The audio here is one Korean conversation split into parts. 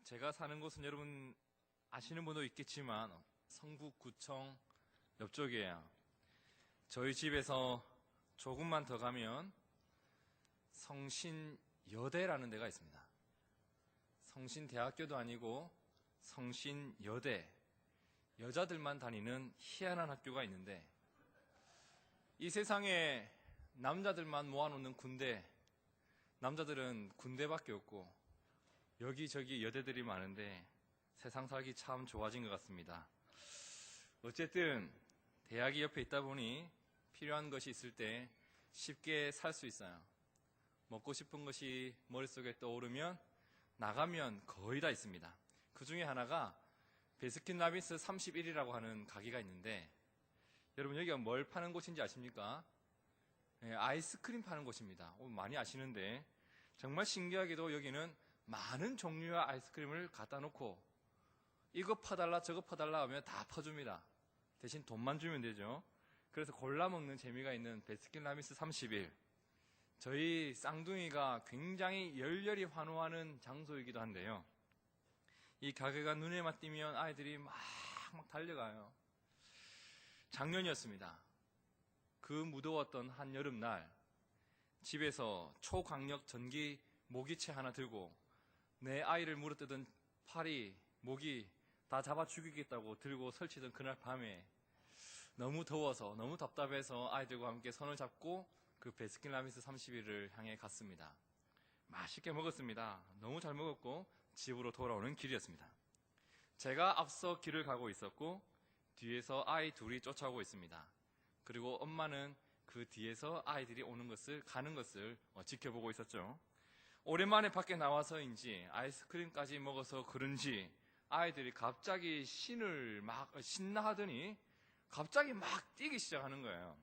제가 사는 곳은 여러분 아시는 분도 있겠지만 성북구청 옆쪽이에요. 저희 집에서 조금만 더 가면 성신여대라는 데가 있습니다. 성신대학교도 아니고 성신여대, 여자들만 다니는 희한한 학교가 있는데, 이 세상에 남자들만 모아놓는 군대, 남자들은 군대밖에 없고 여기저기 여대들이 많은데 세상 살기 참 좋아진 것 같습니다. 어쨌든 대학이 옆에 있다 보니 필요한 것이 있을 때 쉽게 살 수 있어요. 먹고 싶은 것이 머릿속에 떠오르면 나가면 거의 다 있습니다. 그 중에 하나가 베스킨라빈스 31이라고 하는 가게가 있는데, 여러분 여기가 뭘 파는 곳인지 아십니까? 네, 아이스크림 파는 곳입니다. 많이 아시는데, 정말 신기하게도 여기는 많은 종류의 아이스크림을 갖다 놓고 이거 퍼달라 저거 퍼달라 하면 다 퍼줍니다. 대신 돈만 주면 되죠. 그래서 골라 먹는 재미가 있는 베스킨라빈스 31, 저희 쌍둥이가 굉장히 열렬히 환호하는 장소이기도 한데요, 이 가게가 눈에만 띄면 아이들이 막 달려가요. 작년이었습니다. 그 무더웠던 한 여름날, 집에서 초강력 전기 모기채 하나 들고 내 아이를 물어뜯은 파리, 모기 다 잡아 죽이겠다고 들고 설치던 그날 밤에 너무 더워서 너무 답답해서 아이들과 함께 손을 잡고 그 베스킨라빈스 31을 향해 갔습니다. 맛있게 먹었습니다. 너무 잘 먹었고 집으로 돌아오는 길이었습니다. 제가 앞서 길을 가고 있었고 뒤에서 아이 둘이 쫓아오고 있습니다. 그리고 엄마는 그 뒤에서 아이들이 가는 것을 지켜보고 있었죠. 오랜만에 밖에 나와서인지 아이스크림까지 먹어서 그런지 아이들이 갑자기 신나하더니 갑자기 막 뛰기 시작하는 거예요.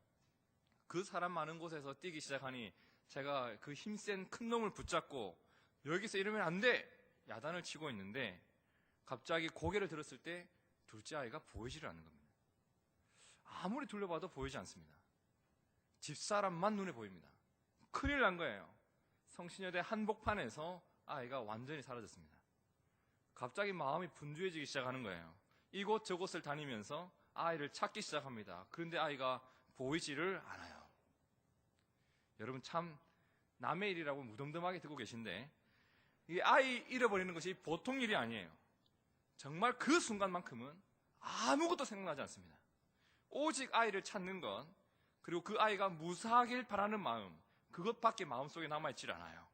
그 사람 많은 곳에서 뛰기 시작하니 제가 그 힘센 큰 놈을 붙잡고 여기서 이러면 안 돼! 야단을 치고 있는데, 갑자기 고개를 들었을 때 둘째 아이가 보이지를 않는 겁니다. 아무리 둘러봐도 보이지 않습니다. 집사람만 눈에 보입니다. 큰일 난 거예요. 성신여대 한복판에서 아이가 완전히 사라졌습니다. 갑자기 마음이 분주해지기 시작하는 거예요. 이곳 저곳을 다니면서 아이를 찾기 시작합니다. 그런데 아이가 보이지를 않아요. 여러분 참 남의 일이라고 무덤덤하게 듣고 계신데, 이 아이 잃어버리는 것이 보통 일이 아니에요. 정말 그 순간만큼은 아무것도 생각나지 않습니다. 오직 아이를 찾는 것, 그리고 그 아이가 무사하길 바라는 마음, 그것밖에 마음속에 남아있질 않아요.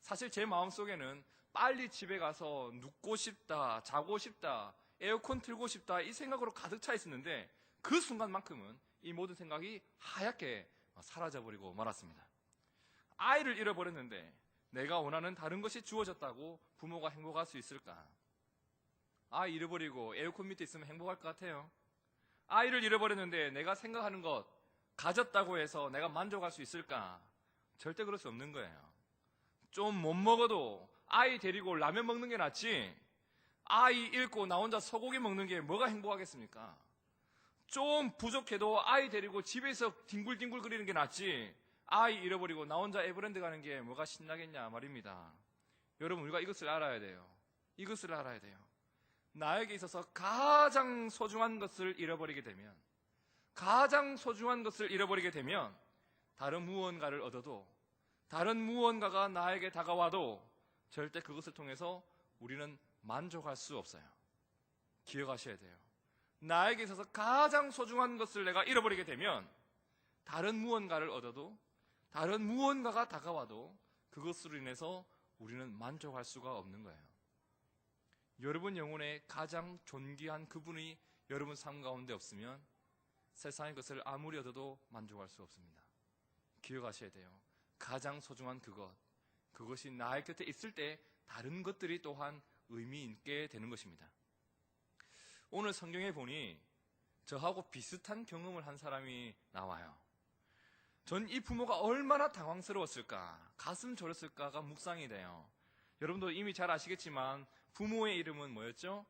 사실 제 마음속에는 빨리 집에 가서 눕고 싶다, 자고 싶다, 에어컨 틀고 싶다, 이 생각으로 가득 차 있었는데 그 순간만큼은 이 모든 생각이 하얗게 사라져버리고 말았습니다. 아이를 잃어버렸는데 내가 원하는 다른 것이 주어졌다고 부모가 행복할 수 있을까? 아이 잃어버리고 에어컨 밑에 있으면 행복할 것 같아요? 아이를 잃어버렸는데 내가 생각하는 것 가졌다고 해서 내가 만족할 수 있을까? 절대 그럴 수 없는 거예요. 좀 못 먹어도 아이 데리고 라면 먹는 게 낫지, 아이 잃고 나 혼자 소고기 먹는 게 뭐가 행복하겠습니까? 좀 부족해도 아이 데리고 집에서 뒹굴뒹굴 거리는 게 낫지, 아이 잃어버리고 나 혼자 에버랜드 가는 게 뭐가 신나겠냐 말입니다. 여러분, 우리가 이것을 알아야 돼요. 이것을 알아야 돼요. 나에게 있어서 가장 소중한 것을 잃어버리게 되면, 다른 무언가를 얻어도, 다른 무언가가 나에게 다가와도 절대 그것을 통해서 우리는 만족할 수 없어요. 기억하셔야 돼요. 나에게 있어서 가장 소중한 것을 내가 잃어버리게 되면 다른 무언가를 얻어도, 다른 무언가가 다가와도 그것으로 인해서 우리는 만족할 수가 없는 거예요. 여러분 영혼에 가장 존귀한 그분이 여러분 삶 가운데 없으면 세상의 것을 아무리 얻어도 만족할 수 없습니다. 기억하셔야 돼요. 가장 소중한 그것이 나의 곁에 있을 때 다른 것들이 또한 의미 있게 되는 것입니다. 오늘 성경에 보니 저하고 비슷한 경험을 한 사람이 나와요. 전 이 부모가 얼마나 당황스러웠을까, 가슴 졸였을까가 묵상이 돼요. 여러분도 이미 잘 아시겠지만 부모의 이름은 뭐였죠?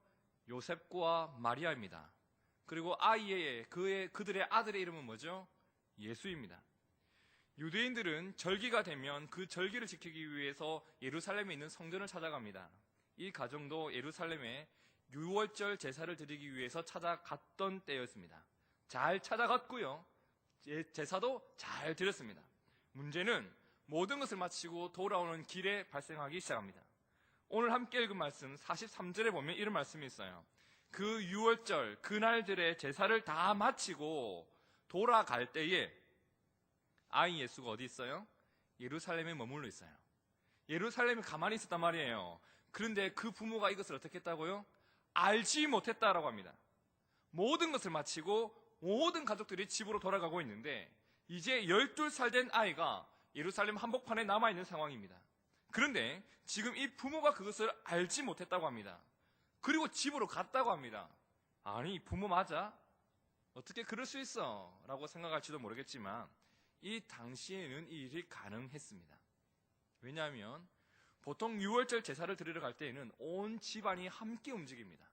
요셉과 마리아입니다. 그리고 그들의 아들의 이름은 뭐죠? 예수입니다. 유대인들은 절기가 되면 그 절기를 지키기 위해서 예루살렘에 있는 성전을 찾아갑니다. 이 가정도 예루살렘에 유월절 제사를 드리기 위해서 찾아갔던 때였습니다. 잘 찾아갔고요. 제사도 잘 드렸습니다. 문제는 모든 것을 마치고 돌아오는 길에 발생하기 시작합니다. 오늘 함께 읽은 말씀 43절에 보면 이런 말씀이 있어요. 그 유월절 그날들의 제사를 다 마치고 돌아갈 때에 아이 예수가 어디 있어요? 예루살렘에 머물러 있어요. 예루살렘에 가만히 있었단 말이에요. 그런데 그 부모가 이것을 어떻게 했다고요? 알지 못했다라고 합니다. 모든 것을 마치고 모든 가족들이 집으로 돌아가고 있는데 이제 12살 된 아이가 예루살렘 한복판에 남아있는 상황입니다. 그런데 지금 이 부모가 그것을 알지 못했다고 합니다. 그리고 집으로 갔다고 합니다. 아니, 부모 맞아? 어떻게 그럴 수 있어? 라고 생각할지도 모르겠지만 이 당시에는 이 일이 가능했습니다. 왜냐하면 보통 유월절 제사를 드리러 갈 때에는 온 집안이 함께 움직입니다.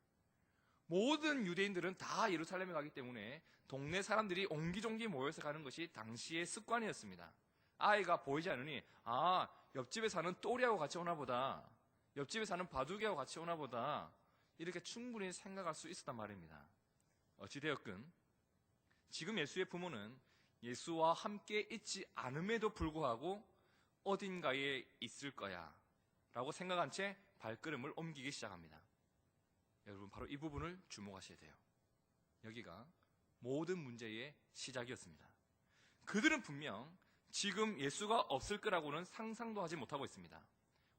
모든 유대인들은 다 예루살렘에 가기 때문에 동네 사람들이 옹기종기 모여서 가는 것이 당시의 습관이었습니다. 아이가 보이지 않으니 옆집에 사는 또리하고 같이 오나 보다, 옆집에 사는 바둑이하고 같이 오나 보다, 이렇게 충분히 생각할 수 있었단 말입니다. 어찌되었건 지금 예수의 부모는 예수와 함께 있지 않음에도 불구하고 어딘가에 있을 거야 라고 생각한 채 발걸음을 옮기기 시작합니다. 여러분, 바로 이 부분을 주목하셔야 돼요. 여기가 모든 문제의 시작이었습니다. 그들은 분명 지금 예수가 없을 거라고는 상상도 하지 못하고 있습니다.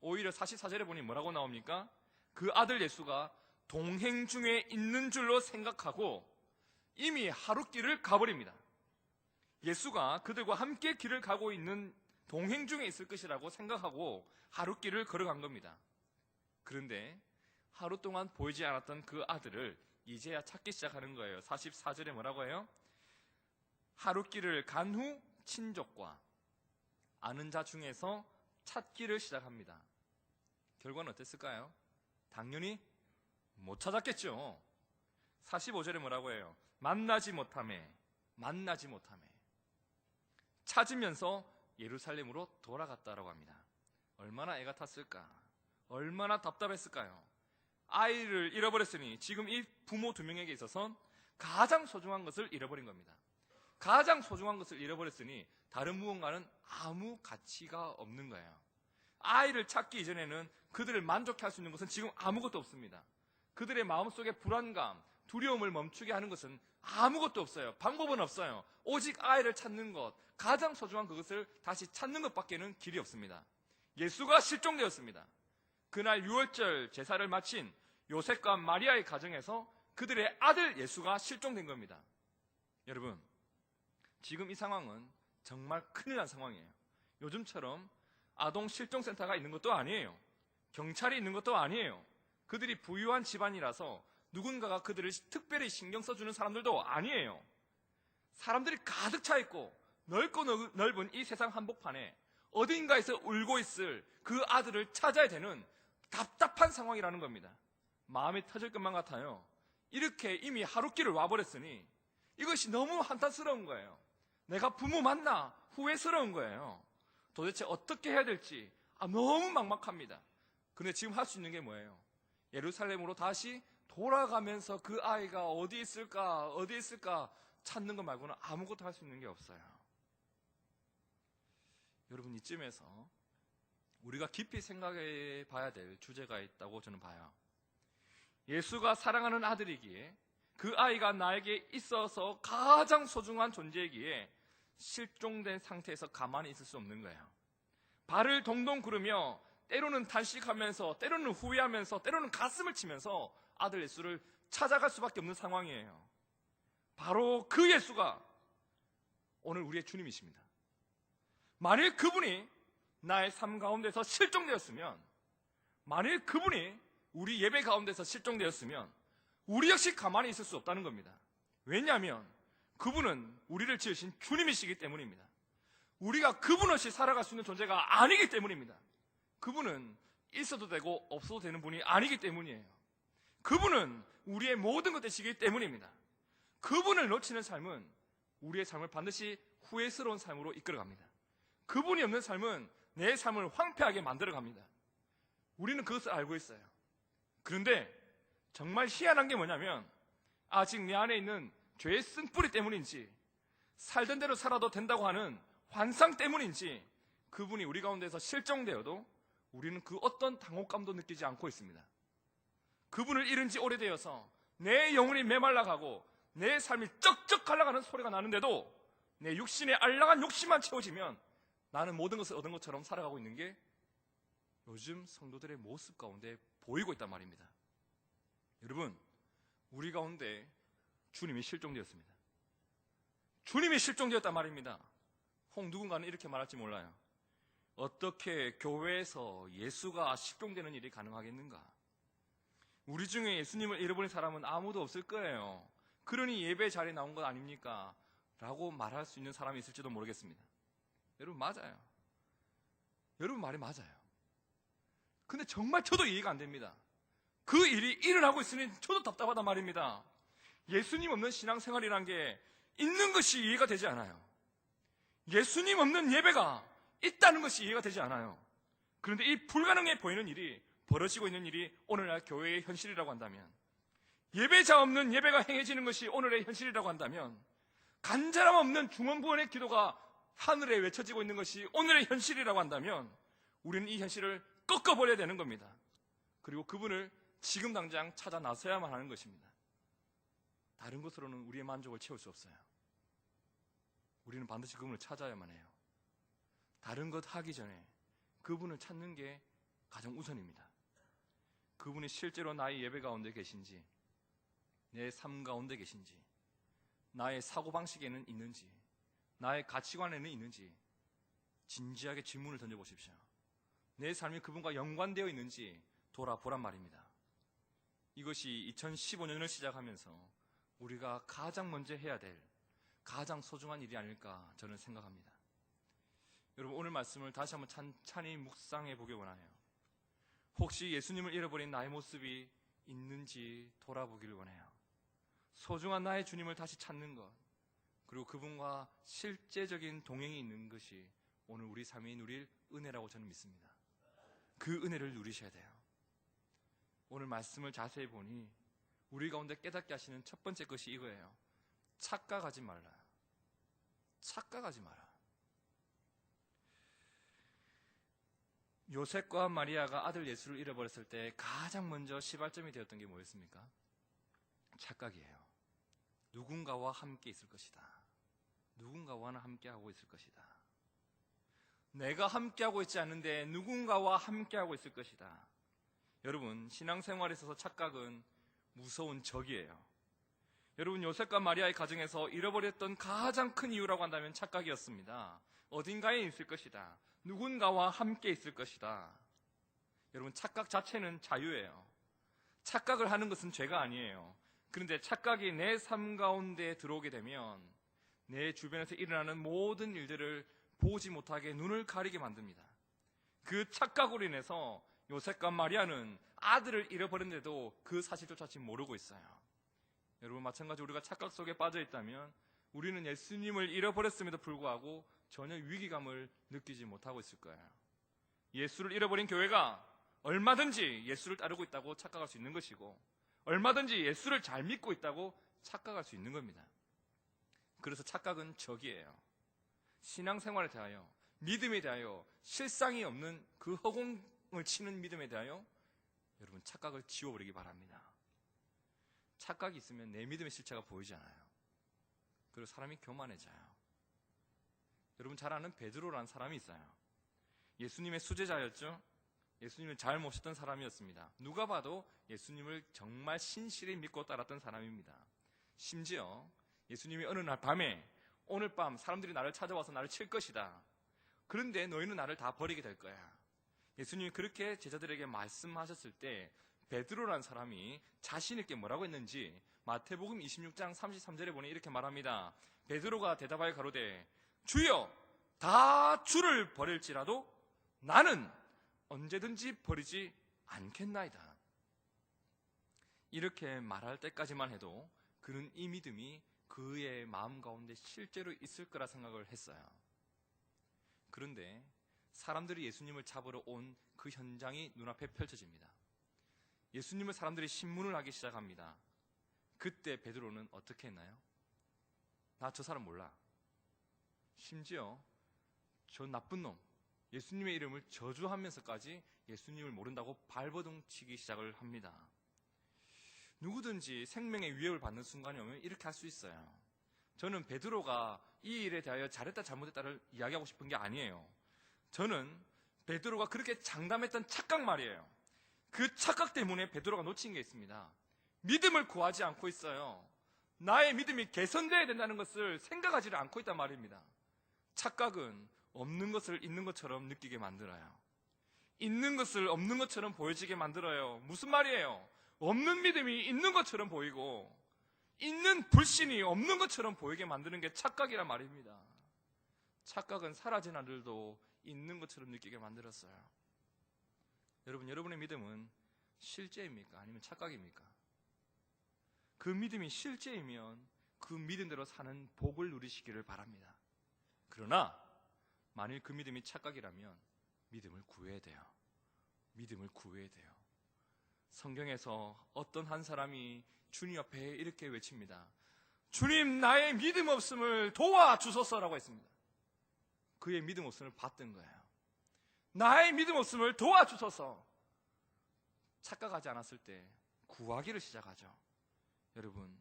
오히려 44절에 보니 뭐라고 나옵니까? 그 아들 예수가 동행 중에 있는 줄로 생각하고 이미 하룻길을 가버립니다. 예수가 그들과 함께 길을 가고 있는 동행 중에 있을 것이라고 생각하고 하룻길을 걸어간 겁니다. 그런데 하루 동안 보이지 않았던 그 아들을 이제야 찾기 시작하는 거예요. 44절에 뭐라고 해요? 하룻길을 간 후 친족과 아는 자 중에서 찾기를 시작합니다. 결과는 어땠을까요? 당연히 못 찾았겠죠. 45절에 뭐라고 해요? 만나지 못하매 찾으면서 예루살렘으로 돌아갔다라고 합니다. 얼마나 애가 탔을까? 얼마나 답답했을까요? 아이를 잃어버렸으니 지금 이 부모 두 명에게 있어서 가장 소중한 것을 잃어버린 겁니다. 가장 소중한 것을 잃어버렸으니 다른 무언가는 아무 가치가 없는 거예요. 아이를 찾기 이전에는 그들을 만족해 할 수 있는 것은 지금 아무것도 없습니다. 그들의 마음속의 불안감, 두려움을 멈추게 하는 것은 아무것도 없어요. 방법은 없어요. 오직 아이를 찾는 것, 가장 소중한 그것을 다시 찾는 것밖에는 길이 없습니다. 예수가 실종되었습니다. 그날 유월절 제사를 마친 요셉과 마리아의 가정에서 그들의 아들 예수가 실종된 겁니다. 여러분, 지금 이 상황은 정말 큰일 난 상황이에요. 요즘처럼 아동 실종센터가 있는 것도 아니에요. 경찰이 있는 것도 아니에요. 그들이 부유한 집안이라서 누군가가 그들을 특별히 신경 써주는 사람들도 아니에요. 사람들이 가득 차 있고 넓고 넓은 이 세상 한복판에 어딘가에서 울고 있을 그 아들을 찾아야 되는 답답한 상황이라는 겁니다. 마음이 터질 것만 같아요. 이렇게 이미 하룻길을 와버렸으니 이것이 너무 한탄스러운 거예요. 내가 부모 맞나 후회스러운 거예요. 도대체 어떻게 해야 될지 너무 막막합니다. 근데 지금 할 수 있는 게 뭐예요? 예루살렘으로 다시 돌아가면서 그 아이가 어디 있을까 찾는 것 말고는 아무것도 할 수 있는 게 없어요. 여러분, 이쯤에서 우리가 깊이 생각해 봐야 될 주제가 있다고 저는 봐요. 예수가 사랑하는 아들이기에 그 아이가 나에게 있어서 가장 소중한 존재이기에 실종된 상태에서 가만히 있을 수 없는 거예요. 발을 동동 구르며 때로는 단식하면서 때로는 후회하면서 때로는 가슴을 치면서 아들 예수를 찾아갈 수밖에 없는 상황이에요. 바로 그 예수가 오늘 우리의 주님이십니다. 만일 그분이 나의 삶 가운데서 실종되었으면, 만일 그분이 우리 예배 가운데서 실종되었으면 우리 역시 가만히 있을 수 없다는 겁니다. 왜냐하면 그분은 우리를 지으신 주님이시기 때문입니다. 우리가 그분 없이 살아갈 수 있는 존재가 아니기 때문입니다. 그분은 있어도 되고 없어도 되는 분이 아니기 때문이에요. 그분은 우리의 모든 것 되시기 때문입니다. 그분을 놓치는 삶은 우리의 삶을 반드시 후회스러운 삶으로 이끌어갑니다. 그분이 없는 삶은 내 삶을 황폐하게 만들어갑니다. 우리는 그것을 알고 있어요. 그런데 정말 희한한 게 뭐냐면 아직 내 안에 있는 죄의 쓴뿌리 때문인지 살던 대로 살아도 된다고 하는 환상 때문인지 그분이 우리 가운데서 실종되어도 우리는 그 어떤 당혹감도 느끼지 않고 있습니다. 그분을 잃은 지 오래되어서 내 영혼이 메말라가고 내 삶이 쩍쩍 갈라가는 소리가 나는데도 내 육신의 안락한 욕심만 채워지면 나는 모든 것을 얻은 것처럼 살아가고 있는 게 요즘 성도들의 모습 가운데 보이고 있단 말입니다. 여러분, 우리 가운데 주님이 실종되었습니다. 주님이 실종되었단 말입니다. 혹 누군가는 이렇게 말할지 몰라요. 어떻게 교회에서 예수가 실종되는 일이 가능하겠는가? 우리 중에 예수님을 잃어버린 사람은 아무도 없을 거예요. 그러니 예배 자리에 나온 것 아닙니까? 라고 말할 수 있는 사람이 있을지도 모르겠습니다. 여러분, 맞아요. 여러분 말이 맞아요. 근데 정말 저도 이해가 안 됩니다. 그 일이 일어나고 있으니 저도 답답하단 말입니다. 예수님 없는 신앙생활이란 게 있는 것이 이해가 되지 않아요. 예수님 없는 예배가 있다는 것이 이해가 되지 않아요. 그런데 이 불가능해 보이는 일이 벌어지고 있는 일이 오늘날 교회의 현실이라고 한다면, 예배자 없는 예배가 행해지는 것이 오늘의 현실이라고 한다면, 간절함 없는 중원부원의 기도가 하늘에 외쳐지고 있는 것이 오늘의 현실이라고 한다면 우리는 이 현실을 꺾어버려야 되는 겁니다. 그리고 그분을 지금 당장 찾아 나서야만 하는 것입니다. 다른 것으로는 우리의 만족을 채울 수 없어요. 우리는 반드시 그분을 찾아야만 해요. 다른 것 하기 전에 그분을 찾는 게 가장 우선입니다. 그분이 실제로 나의 예배 가운데 계신지, 내 삶 가운데 계신지, 나의 사고방식에는 있는지, 나의 가치관에는 있는지 진지하게 질문을 던져보십시오. 내 삶이 그분과 연관되어 있는지 돌아보란 말입니다. 이것이 2015년을 시작하면서 우리가 가장 먼저 해야 될 가장 소중한 일이 아닐까 저는 생각합니다. 여러분, 오늘 말씀을 다시 한번 찬찬히 묵상해 보기 원해요. 혹시 예수님을 잃어버린 나의 모습이 있는지 돌아보기를 원해요. 소중한 나의 주님을 다시 찾는 것, 그리고 그분과 실제적인 동행이 있는 것이 오늘 우리 삶이 누릴 은혜라고 저는 믿습니다. 그 은혜를 누리셔야 돼요. 오늘 말씀을 자세히 보니 우리 가운데 깨닫게 하시는 첫 번째 것이 이거예요. 착각하지 말라. 착각하지 마라. 요셉과 마리아가 아들 예수를 잃어버렸을 때 가장 먼저 시발점이 되었던 게 뭐였습니까? 착각이에요. 누군가와 함께 있을 것이다. 누군가와는 함께하고 있을 것이다. 내가 함께하고 있지 않는데 누군가와 함께하고 있을 것이다. 여러분, 신앙생활에 있어서 착각은 무서운 적이에요. 여러분, 요셉과 마리아의 가정에서 잃어버렸던 가장 큰 이유라고 한다면 착각이었습니다. 어딘가에 있을 것이다. 누군가와 함께 있을 것이다. 여러분, 착각 자체는 자유예요. 착각을 하는 것은 죄가 아니에요. 그런데 착각이 내 삶 가운데 들어오게 되면 내 주변에서 일어나는 모든 일들을 보지 못하게 눈을 가리게 만듭니다. 그 착각으로 인해서 요셉과 마리아는 아들을 잃어버렸는데도 그 사실조차 지금 모르고 있어요. 여러분, 마찬가지로 우리가 착각 속에 빠져 있다면 우리는 예수님을 잃어버렸음에도 불구하고 전혀 위기감을 느끼지 못하고 있을 거예요. 예수를 잃어버린 교회가 얼마든지 예수를 따르고 있다고 착각할 수 있는 것이고, 얼마든지 예수를 잘 믿고 있다고 착각할 수 있는 겁니다. 그래서 착각은 적이에요. 신앙생활에 대하여, 믿음에 대하여 실상이 없는 그 허공을 치는 믿음에 대하여 여러분, 착각을 지워버리기 바랍니다. 착각이 있으면 내 믿음의 실체가 보이지 않아요. 그리고 사람이 교만해져요. 여러분, 잘 아는 베드로라는 사람이 있어요. 예수님의 수제자였죠. 예수님을 잘 모셨던 사람이었습니다. 누가 봐도 예수님을 정말 신실히 믿고 따랐던 사람입니다. 심지어 예수님이 어느 날 밤에, 오늘 밤 사람들이 나를 찾아와서 나를 칠 것이다. 그런데 너희는 나를 다 버리게 될 거야. 예수님이 그렇게 제자들에게 말씀하셨을 때 베드로라는 사람이 자신 있게 뭐라고 했는지 마태복음 26장 33절에 보니 이렇게 말합니다. 베드로가 대답하여 가로되 주여, 다 주를 버릴지라도 나는 언제든지 버리지 않겠나이다. 이렇게 말할 때까지만 해도 그는 이 믿음이 그의 마음 가운데 실제로 있을 거라 생각을 했어요. 그런데 사람들이 예수님을 잡으러 온 그 현장이 눈앞에 펼쳐집니다. 예수님을 사람들이 신문을 하기 시작합니다. 그때 베드로는 어떻게 했나요? 나 저 사람 몰라. 심지어 저 나쁜 놈, 예수님의 이름을 저주하면서까지 예수님을 모른다고 발버둥 치기 시작을 합니다. 누구든지 생명의 위협을 받는 순간이 오면 이렇게 할 수 있어요. 저는 베드로가 이 일에 대하여 잘했다 잘못했다를 이야기하고 싶은 게 아니에요. 저는 베드로가 그렇게 장담했던 착각 말이에요. 그 착각 때문에 베드로가 놓친 게 있습니다. 믿음을 구하지 않고 있어요. 나의 믿음이 개선되어야 된다는 것을 생각하지를 않고 있단 말입니다. 착각은 없는 것을 있는 것처럼 느끼게 만들어요. 있는 것을 없는 것처럼 보여지게 만들어요. 무슨 말이에요? 없는 믿음이 있는 것처럼 보이고 있는 불신이 없는 것처럼 보이게 만드는 게 착각이란 말입니다. 착각은 사라진 아들도 있는 것처럼 느끼게 만들었어요. 여러분, 여러분의 믿음은 실제입니까? 아니면 착각입니까? 그 믿음이 실제이면 그 믿음대로 사는 복을 누리시기를 바랍니다. 그러나 만일 그 믿음이 착각이라면 믿음을 구해야 돼요. 믿음을 구해야 돼요. 성경에서 어떤 한 사람이 주님 앞에 이렇게 외칩니다. 주님, 나의 믿음 없음을 도와주소서라고 했습니다. 그의 믿음 없음을 봤던 거예요. 나의 믿음 없음을 도와주소서. 착각하지 않았을 때 구하기를 시작하죠. 여러분,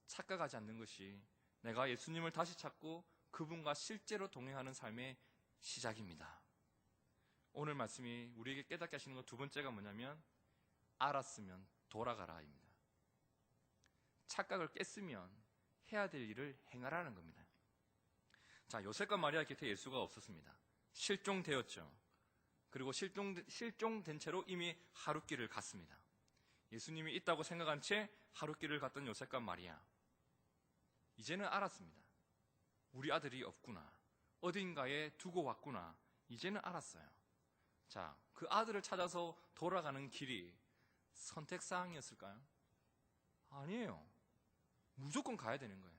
착각하지 않는 것이 내가 예수님을 다시 찾고 그분과 실제로 동행하는 삶의 시작입니다. 오늘 말씀이 우리에게 깨닫게 하시는 것 두 번째가 뭐냐면 알았으면 돌아가라입니다. 착각을 깼으면 해야 될 일을 행하라는 겁니다. 자, 요셉과 마리아 곁에 예수가 없었습니다. 실종되었죠. 그리고 실종된 채로 이미 하룻길을 갔습니다. 예수님이 있다고 생각한 채 하룻길을 갔던 요셉과 마리아, 이제는 알았습니다. 우리 아들이 없구나, 어딘가에 두고 왔구나, 이제는 알았어요. 자, 그 아들을 찾아서 돌아가는 길이 선택사항이었을까요? 아니에요. 무조건 가야 되는 거예요.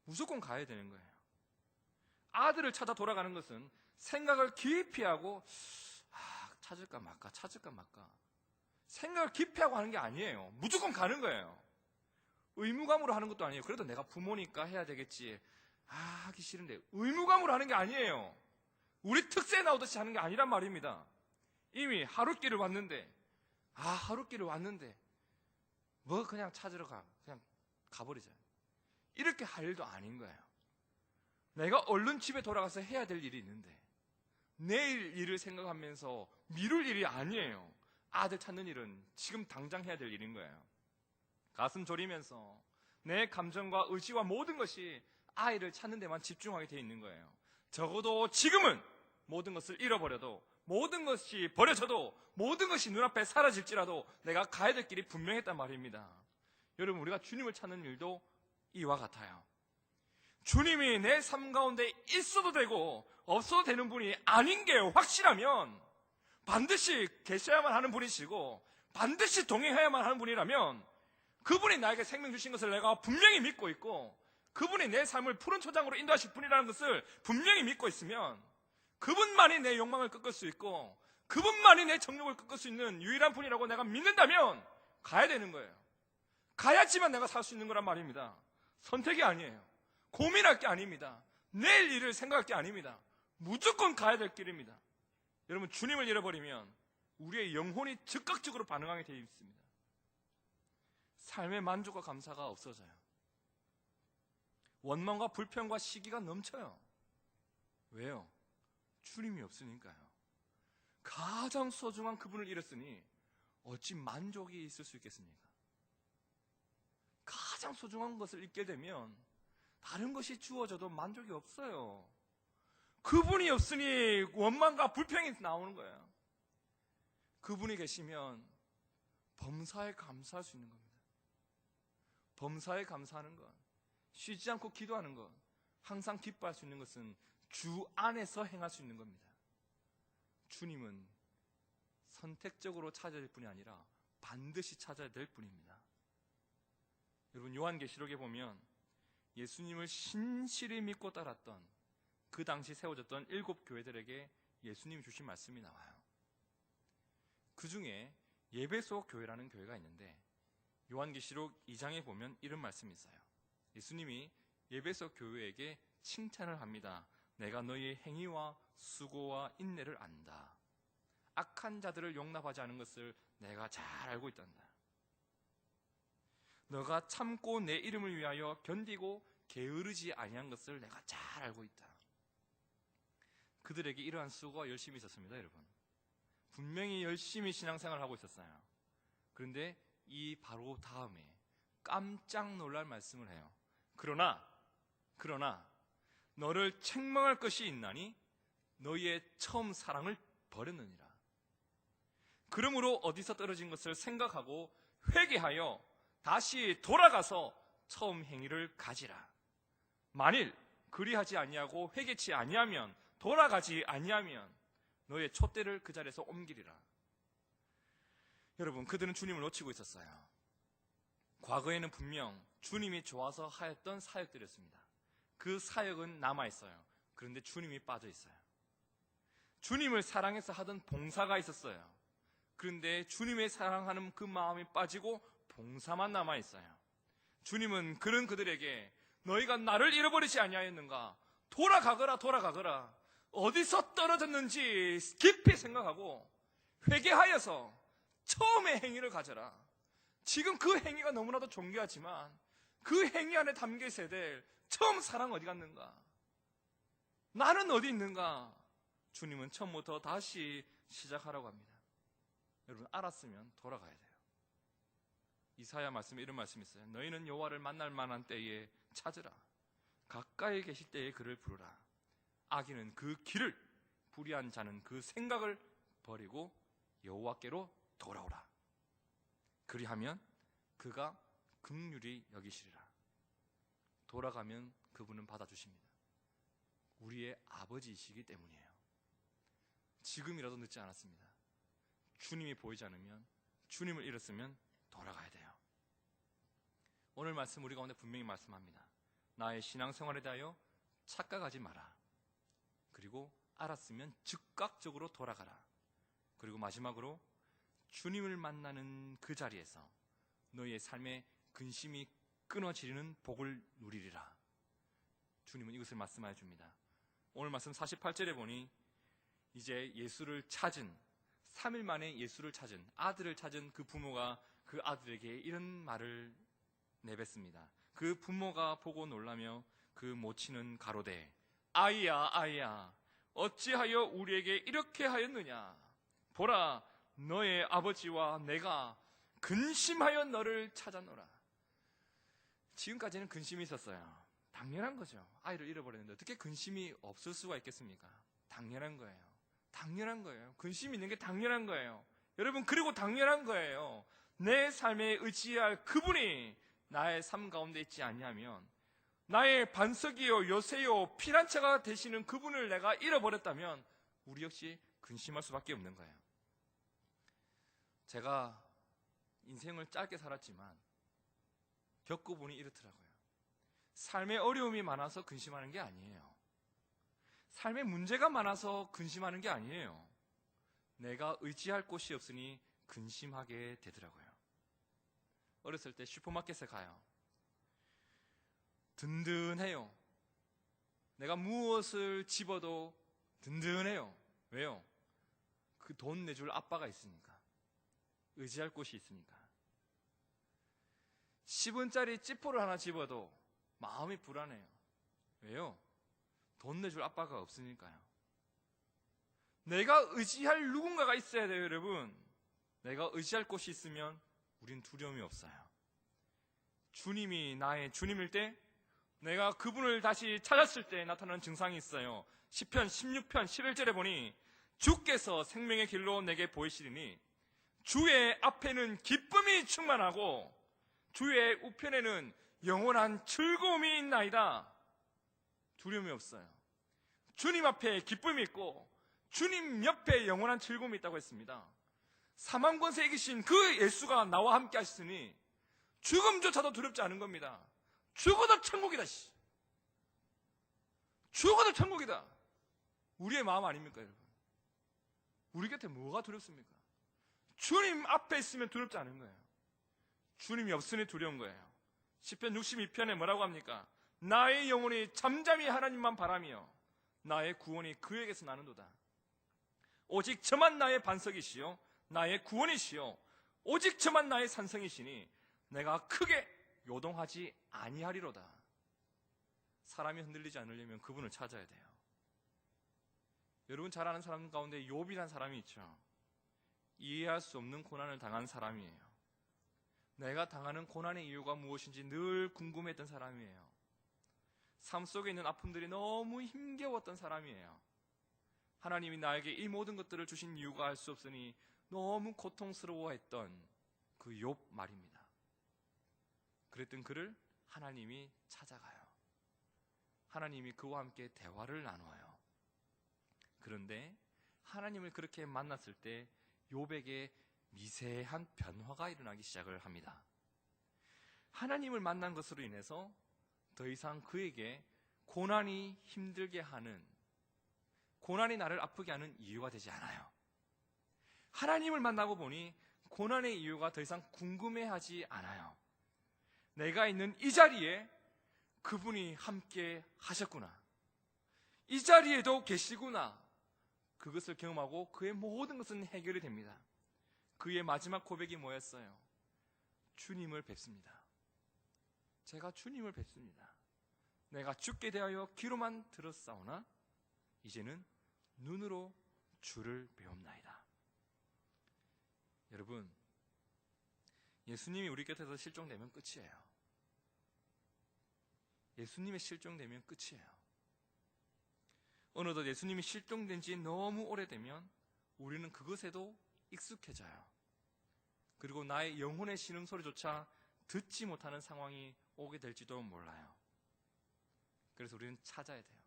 무조건 가야 되는 거예요. 아들을 찾아 돌아가는 것은 생각을 깊이 하고 찾을까 말까 생각을 깊이 하고 하는 게 아니에요. 무조건 가는 거예요. 의무감으로 하는 것도 아니에요. 그래도 내가 부모니까 해야 되겠지, 하기 싫은데, 의무감으로 하는 게 아니에요. 우리 특세에 나오듯이 하는 게 아니란 말입니다. 이미 하룻길을 왔는데 뭐 그냥 찾으러 그냥 가버리자, 이렇게 할 일도 아닌 거예요. 내가 얼른 집에 돌아가서 해야 될 일이 있는데 내일 일을 생각하면서 미룰 일이 아니에요. 아들 찾는 일은 지금 당장 해야 될 일인 거예요. 가슴 졸이면서 내 감정과 의지와 모든 것이 아이를 찾는 데만 집중하게 돼 있는 거예요. 적어도 지금은 모든 것을 잃어버려도, 모든 것이 버려져도, 모든 것이 눈앞에 사라질지라도 내가 가야 될 길이 분명했단 말입니다. 여러분, 우리가 주님을 찾는 일도 이와 같아요. 주님이 내 삶 가운데 있어도 되고 없어도 되는 분이 아닌 게 확실하면, 반드시 계셔야만 하는 분이시고 반드시 동행해야만 하는 분이라면, 그분이 나에게 생명 주신 것을 내가 분명히 믿고 있고 그분이 내 삶을 푸른 초장으로 인도하실 분이라는 것을 분명히 믿고 있으면, 그분만이 내 욕망을 꺾을 수 있고 그분만이 내 정욕을 꺾을 수 있는 유일한 분이라고 내가 믿는다면 가야 되는 거예요. 가야지만 내가 살 수 있는 거란 말입니다. 선택이 아니에요. 고민할 게 아닙니다. 내일 일을 생각할 게 아닙니다. 무조건 가야 될 길입니다. 여러분, 주님을 잃어버리면 우리의 영혼이 즉각적으로 반응하게 되어 있습니다. 삶의 만족과 감사가 없어져요. 원망과 불평과 시기가 넘쳐요. 왜요? 주님이 없으니까요. 가장 소중한 그분을 잃었으니 어찌 만족이 있을 수 있겠습니까? 가장 소중한 것을 잃게 되면 다른 것이 주어져도 만족이 없어요. 그분이 없으니 원망과 불평이 나오는 거예요. 그분이 계시면 범사에 감사할 수 있는 겁니다. 범사에 감사하는 것, 쉬지 않고 기도하는 것, 항상 기뻐할 수 있는 것은 주 안에서 행할 수 있는 겁니다. 주님은 선택적으로 찾아야 될 뿐이 아니라 반드시 찾아야 될 뿐입니다. 여러분, 요한계시록에 보면 예수님을 신실히 믿고 따랐던 그 당시 세워졌던 7 교회들에게 예수님이 주신 말씀이 나와요. 그 중에 예배소 교회라는 교회가 있는데 요한계시록 2장에 보면 이런 말씀이 있어요. 예수님이 예배소 교회에게 칭찬을 합니다. 내가 너희의 행위와 수고와 인내를 안다. 악한 자들을 용납하지 않은 것을 내가 잘 알고 있단다. 너가 참고 내 이름을 위하여 견디고 게으르지 아니한 것을 내가 잘 알고 있다. 그들에게 이러한 수고가 열심히 있었습니다, 여러분. 분명히 열심히 신앙생활을 하고 있었어요. 그런데 이 바로 다음에 깜짝 놀랄 말씀을 해요. 그러나 너를 책망할 것이 있나니 너희의 처음 사랑을 버렸느니라. 그러므로 어디서 떨어진 것을 생각하고 회개하여 다시 돌아가서 처음 행위를 가지라. 만일 그리하지 아니하고 회개치 아니하면, 돌아가지 아니하면 너의 촛대를 그 자리에서 옮기리라. 여러분, 그들은 주님을 놓치고 있었어요. 과거에는 분명 주님이 좋아서 하였던 사역들이었습니다. 그 사역은 남아있어요. 그런데 주님이 빠져있어요. 주님을 사랑해서 하던 봉사가 있었어요. 그런데 주님의 사랑하는 그 마음이 빠지고 봉사만 남아있어요. 주님은 그런 그들에게 너희가 나를 잃어버리지 아니하였는가? 돌아가거라. 어디서 떨어졌는지 깊이 생각하고 회개하여서 처음의 행위를 가져라. 지금 그 행위가 너무나도 존귀하지만 그 행위 안에 담겨 있어야 될 처음 사랑 어디 갔는가? 나는 어디 있는가? 주님은 처음부터 다시 시작하라고 합니다. 여러분, 알았으면 돌아가야 돼요. 이사야 말씀에 이런 말씀이 있어요. 너희는 여호와를 만날 만한 때에 찾으라. 가까이 계실 때에 그를 부르라. 악인은 그 길을, 불의한 자는 그 생각을 버리고 여호와께로 돌아오라. 그리하면 그가 긍휼히 여기시리라. 돌아가면 그분은 받아주십니다. 우리의 아버지이시기 때문이에요. 지금이라도 늦지 않았습니다. 주님이 보이지 않으면, 주님을 잃었으면 돌아가야 돼요. 오늘 말씀 우리 가운데 분명히 말씀합니다. 나의 신앙생활에 대하여 착각하지 마라. 그리고 알았으면 즉각적으로 돌아가라. 그리고 마지막으로 주님을 만나는 그 자리에서 너희의 삶의 근심이 끊어지는 복을 누리리라. 주님은 이것을 말씀하여 줍니다. 오늘 말씀 48절에 보니 이제 예수를 찾은, 3일 만에 예수를 찾은, 아들을 찾은 그 부모가 그 아들에게 이런 말을 내뱉습니다. 그 부모가 보고 놀라며 그 모친은 가로되 아이야 어찌하여 우리에게 이렇게 하였느냐? 보라, 너의 아버지와 내가 근심하여 너를 찾았노라. 지금까지는 근심이 있었어요. 당연한 거죠. 아이를 잃어버렸는데 어떻게 근심이 없을 수가 있겠습니까? 당연한 거예요. 근심이 있는 게 당연한 거예요. 여러분, 그리고 당연한 거예요. 내 삶에 의지할 그분이 나의 삶 가운데 있지 않냐면, 나의 반석이요 요새요 피난처가 되시는 그분을 내가 잃어버렸다면 우리 역시 근심할 수밖에 없는 거예요. 제가 인생을 짧게 살았지만 겪어보니 이렇더라고요. 삶의 어려움이 많아서 근심하는 게 아니에요. 삶의 문제가 많아서 근심하는 게 아니에요. 내가 의지할 곳이 없으니 근심하게 되더라고요. 어렸을 때 슈퍼마켓에 가요. 든든해요. 내가 무엇을 집어도 든든해요. 왜요? 그 돈 내줄 아빠가 있으니까. 의지할 곳이 있으니까. 10원짜리 찌포를 하나 집어도 마음이 불안해요. 왜요? 돈 내줄 아빠가 없으니까요. 내가 의지할 누군가가 있어야 돼요, 여러분. 내가 의지할 곳이 있으면 우린 두려움이 없어요. 주님이 나의 주님일 때, 내가 그분을 다시 찾았을 때 나타나는 증상이 있어요. 시편 16편 11절에 보니 주께서 생명의 길로 내게 보이시리니 주의 앞에는 기쁨이 충만하고 주의 우편에는 영원한 즐거움이 있나이다. 두려움이 없어요. 주님 앞에 기쁨이 있고 주님 옆에 영원한 즐거움이 있다고 했습니다. 사망 권세에 계신 그 예수가 나와 함께 하시니 죽음조차도 두렵지 않은 겁니다. 죽어도 천국이다. 죽어도 천국이다. 우리의 마음 아닙니까, 여러분? 우리 곁에 뭐가 두렵습니까? 주님 앞에 있으면 두렵지 않은 거예요. 주님이 없으니 두려운 거예요. 시편 62편에 뭐라고 합니까? 나의 영혼이 잠잠히 하나님만 바라며 나의 구원이 그에게서 나는도다. 오직 저만 나의 반석이시요 나의 구원이시요 오직 저만 나의 산성이시니 내가 크게 요동하지 아니하리로다. 사람이 흔들리지 않으려면 그분을 찾아야 돼요. 여러분 잘 아는 사람 가운데 욥이라는 사람이 있죠. 이해할 수 없는 고난을 당한 사람이에요. 내가 당하는 고난의 이유가 무엇인지 늘 궁금했던 사람이에요. 삶 속에 있는 아픔들이 너무 힘겨웠던 사람이에요. 하나님이 나에게 이 모든 것들을 주신 이유가 알 수 없으니 너무 고통스러워했던 그 욥 말입니다. 그랬던 그를 하나님이 찾아가요. 하나님이 그와 함께 대화를 나누어요. 그런데 하나님을 그렇게 만났을 때 욥에게 미세한 변화가 일어나기 시작을 합니다. 하나님을 만난 것으로 인해서 더 이상 그에게 고난이 힘들게 하는, 고난이 나를 아프게 하는 이유가 되지 않아요. 하나님을 만나고 보니 고난의 이유가 더 이상 궁금해하지 않아요. 내가 있는 이 자리에 그분이 함께 하셨구나, 이 자리에도 계시구나, 그것을 경험하고 그의 모든 것은 해결이 됩니다. 그의 마지막 고백이 뭐였어요? 주님을 뵙습니다. 제가 주님을 뵙습니다. 내가 죽게 대하여 귀로만 들었사오나 이제는 눈으로 주를 배웁나이다. 여러분, 예수님이 우리 곁에서 실종되면 끝이에요. 예수님이 실종되면 끝이에요. 어느덧 예수님이 실종된 지 너무 오래되면 우리는 그것에도 익숙해져요. 그리고 나의 영혼의 신음소리조차 듣지 못하는 상황이 오게 될지도 몰라요. 그래서 우리는 찾아야 돼요.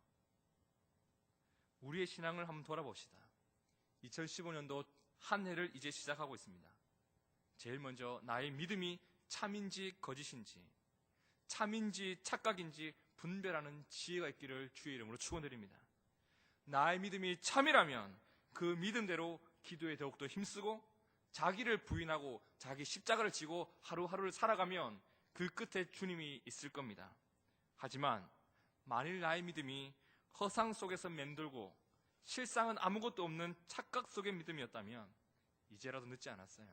우리의 신앙을 한번 돌아봅시다. 2015년도 한 해를 이제 시작하고 있습니다. 제일 먼저 나의 믿음이 참인지 거짓인지, 참인지 착각인지 분별하는 지혜가 있기를 주의 이름으로 축원드립니다. 나의 믿음이 참이라면 그 믿음대로 기도에 더욱더 힘쓰고 자기를 부인하고 자기 십자가를 지고 하루하루를 살아가면 그 끝에 주님이 있을 겁니다. 하지만 만일 나의 믿음이 허상 속에서 맴돌고 실상은 아무것도 없는 착각 속의 믿음이었다면 이제라도 늦지 않았어요.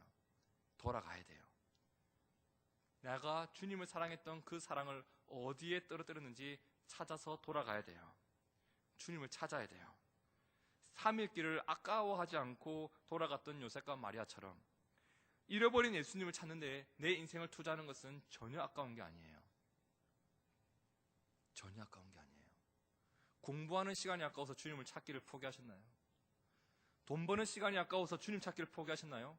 돌아가야 돼요. 내가 주님을 사랑했던 그 사랑을 어디에 떨어뜨렸는지 찾아서 돌아가야 돼요. 주님을 찾아야 돼요. 3일 길을 아까워하지 않고 돌아갔던 요셉과 마리아처럼 잃어버린 예수님을 찾는데 내 인생을 투자하는 것은 전혀 아까운 게 아니에요. 전혀 아까운 게 아니에요. 공부하는 시간이 아까워서 주님을 찾기를 포기하셨나요? 돈 버는 시간이 아까워서 주님 찾기를 포기하셨나요?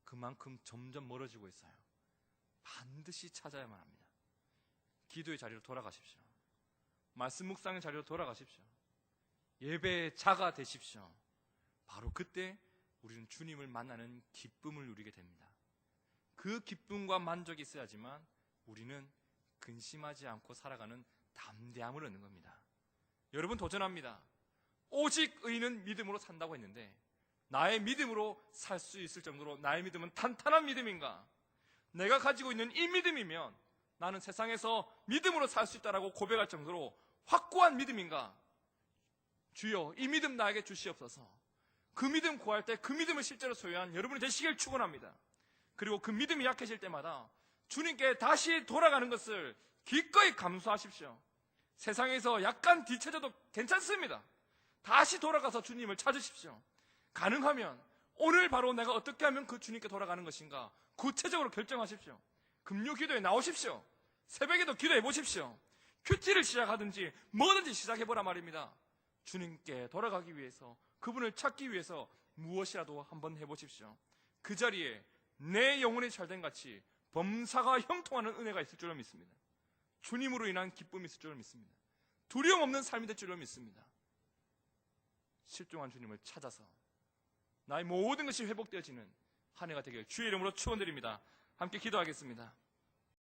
그만큼 점점 멀어지고 있어요. 반드시 찾아야만 합니다. 기도의 자리로 돌아가십시오. 말씀 묵상의 자리로 돌아가십시오. 예배의 자가 되십시오. 바로 그때 우리는 주님을 만나는 기쁨을 누리게 됩니다. 그 기쁨과 만족이 있어야지만 우리는 근심하지 않고 살아가는 담대함을 얻는 겁니다. 여러분 도전합니다. 오직 의인은 믿음으로 산다고 했는데 나의 믿음으로 살 수 있을 정도로 나의 믿음은 탄탄한 믿음인가? 내가 가지고 있는 이 믿음이면 나는 세상에서 믿음으로 살 수 있다라고 고백할 정도로 확고한 믿음인가? 주여 이 믿음 나에게 주시옵소서. 그 믿음 구할 때 그 믿음을 실제로 소유한 여러분이 되시길 축원합니다. 그리고 그 믿음이 약해질 때마다 주님께 다시 돌아가는 것을 기꺼이 감수하십시오. 세상에서 약간 뒤처져도 괜찮습니다. 다시 돌아가서 주님을 찾으십시오. 가능하면 오늘 바로 내가 어떻게 하면 그 주님께 돌아가는 것인가 구체적으로 결정하십시오. 금요 기도에 나오십시오. 새벽에도 기도해 보십시오. 큐티를 시작하든지 뭐든지 시작해보라 말입니다. 주님께 돌아가기 위해서, 그분을 찾기 위해서 무엇이라도 한번 해보십시오. 그 자리에 내 영혼이 잘된 같이 범사가 형통하는 은혜가 있을 줄로 믿습니다. 주님으로 인한 기쁨이 있을 줄로 믿습니다. 두려움 없는 삶이 될 줄로 믿습니다. 실종한 주님을 찾아서 나의 모든 것이 회복되어지는 한 해가 되길 주의 이름으로 축원드립니다. 함께 기도하겠습니다.